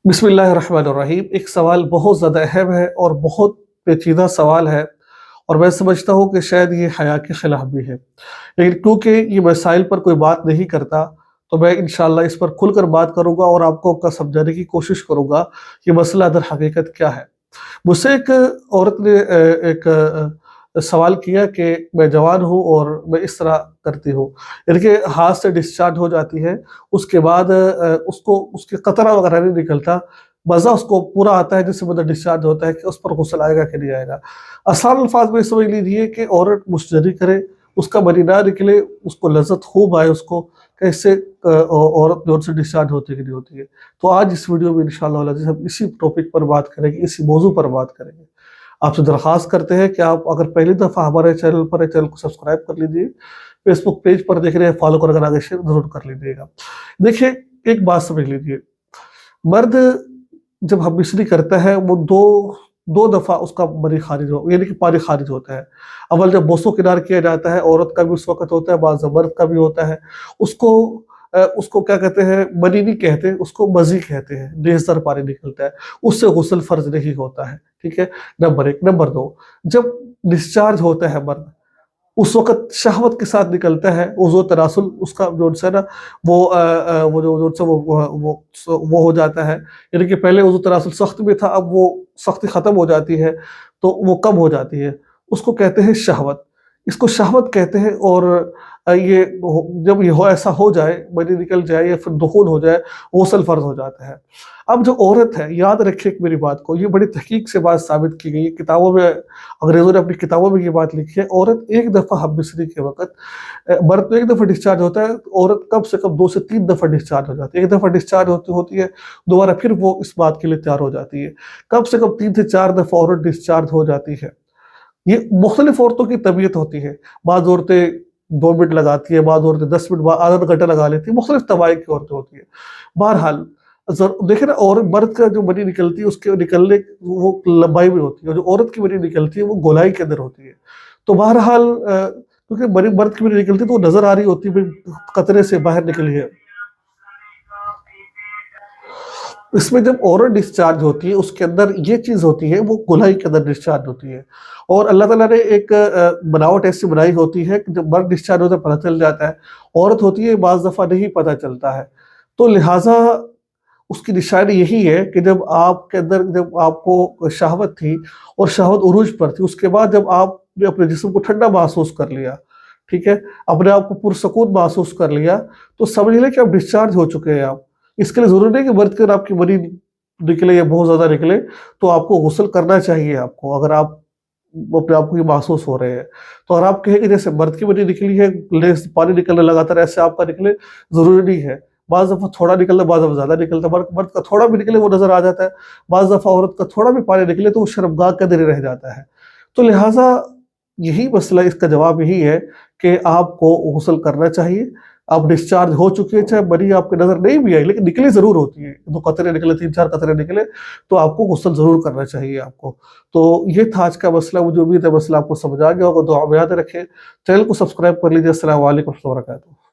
बिस्मिल्लाहिर्रहमानिर्रहीम। एक सवाल बहुत ज़्यादा अहम है और बहुत पेचीदा सवाल है, और मैं समझता हूँ कि शायद ये हया के ख़िलाफ़ भी है। लेकिन क्योंकि ये मसाइल पर कोई बात नहीं करता, तो मैं इंशाअल्लाह इस पर खुलकर बात करूँगा और आपको का समझाने की कोशिश करूँगा कि मसला दर हकीकत क्या है। मुझसे एक औरत ने सवाल किया कि मैं जवान हूँ और मैं इस तरह करती हूँ, यानी कि हाथ से डिस्चार्ज हो जाती है, उसके बाद उसको उसके कतरा वगैरह नहीं निकलता, मज़ा उसको पूरा आता है जिससे मतलब डिस्चार्ज होता है कि उस पर गुस्ल आएगा कि नहीं आएगा। आसान अल्फाज में समझ लीजिए कि औरत मुस्तैदी करे, उसका मनी ना निकले, उसको लज़्ज़त खूब आए उसको, कैसे औरत जो से डिस्चार्ज होती है कि नहीं होती है। तो आज इस वीडियो में इंशाअल्लाह अज़ीज़ हम इसी टॉपिक पर बात करेंगे, इसी मौजू पर बात करेंगे। आपसे दरख्वास्त करते हैं कि आप अगर पहली दफ़ा हमारे चैनल पर है, चैनल को सब्सक्राइब कर लीजिए। फेसबुक पेज पर देख रहे हैं, फॉलो कर आगे शेयर ज़रूर कर लीजिएगा। देखिए, एक बात समझ लीजिए, मर्द जब हम मिस्री करता है वो दो दो दफ़ा उसका मनी खारिज हो, यानी कि पानी खारिज होता है। अव्वल जब बोसो किनार किया जाता है, औरत का भी उस वक़्त होता है, बाज़ मर्द का भी होता है। उसको क्या कहते हैं, मनी नहीं कहते, उसको मज़ी कहते हैं। लेज़र पानी निकलता है, उससे गुस्ल फ़र्ज़ नहीं होता है, ठीक है? नंबर 1। नंबर 2, जब डिस्चार्ज होता है मर्द, उस वक़्त शहवत के साथ निकलता है, उज़्व तनासुल उसका जो है ना, वो जो वो हो जाता है, यानी कि पहले उज़्व तनासुल सख्त में था, अब वो सख्ती ख़त्म हो जाती है, तो वो कम हो जाती है, उसको कहते हैं शहवत। इसको शहवत कहते हैं, और ये जब ये हो ऐसा हो जाए, मनी निकल जाए या फिर दुखून हो जाए, गुस्ल फ़र्ज़ हो जाता है। अब जो औरत है, याद रखिए मेरी बात को, ये बड़ी तहकीक से बात साबित की गई है, किताबों में अंग्रेज़ों ने अपनी किताबों में ये बात लिखी है। औरत एक दफ़ा हमबिस्तरी के वक़्त, मर्द तो एक दफ़ा डिस्चार्ज होता है, औरत कम से कम 2 से 3 दफ़ा डिस्चार्ज हो जाती है। एक दफ़ा डिस्चार्ज होती है, दोबारा फिर वो इस बात के लिए तैयार हो जाती है। कम से कम 3 से 4 दफ़ा औरत डिस्चार्ज हो जाती है। ये मुख्तलिफ औरतों की तबीयत होती है। बाज़ औरतें 2 मिनट लगाती है, बाज़ औरतें 10 मिनट, आधा घंटा लगा लेती है, मुख्तलिफ तबाही की औरतें होती हैं। बहरहाल देखिए ना, और मर्द का जो मनी निकलती है उसके निकलने वो लंबाई में होती है, और जो औरत की मनी निकलती है वो गोलाई के अंदर होती है। तो बहरहाल क्योंकि मनी मर्द की मनी निकलती है तो वो नज़र आ रही होती है भाई कतरे से बाहर निकली है। इसमें जब औरत डिस्चार्ज होती है, उसके अंदर ये चीज़ होती है, वो गोलाई के अंदर डिस्चार्ज होती है, और अल्लाह ताला ने एक बनावट ऐसी बनाई होती है कि जब मर्द डिस्चार्ज होता है पता चल जाता है, औरत होती है बाज़ दफ़ा नहीं पता चलता है। तो लिहाज़ा उसकी निशानी यही है कि जब आपके अंदर, जब आपको शहवत थी और शहवत उरूज पर थी, उसके बाद जब आपने अपने जिस्म को ठंडा महसूस कर लिया, ठीक है? अपने आप को पुरसकून महसूस कर लिया, तो समझ लें कि अब डिस्चार्ज हो चुके हैं आप। इसके लिए ज़रूरी नहीं कि मर्द के अगर आपकी मनी निकले या बहुत ज़्यादा निकले, तो आपको गुस्ल करना चाहिए आपको, अगर आप अपने आप को ये महसूस हो रहे हैं। तो अगर आप कहें कि जैसे मर्द की मनी निकली है, पानी निकलने लगातार ऐसे आपका निकले, ज़रूरी नहीं है। बाज़ दफ़ा थोड़ा निकलता है, बाज़ दफ़ा ज़्यादा निकलता है। मर्द का थोड़ा भी निकले वो नज़र आ जाता है, बाज़ दफ़ा औरत का थोड़ा भी पानी निकले तो वो शर्मगाह के अंदर ही रह जाता है। तो लिहाज़ा यही मसला, इसका जवाब यही है कि आपको गुस्ल करना चाहिए। आप डिस्चार्ज हो चुके हैं, चाहे मनी आपकी नज़र नहीं भी आई, लेकिन निकली ज़रूर होती है। 2 कतरे निकले, 3-4 कतरे निकले, तो आपको गुस्ल ज़रूर करना चाहिए आपको। तो ये था आज का मसला। मुझे उम्मीद है मसला आपको समझ आ गया होगा। दुआ में याद रखें, चैनल को सब्सक्राइब कर लीजिए। अस्सलामु अलैकुम व रहमतुल्लाहि व बरकातुहू।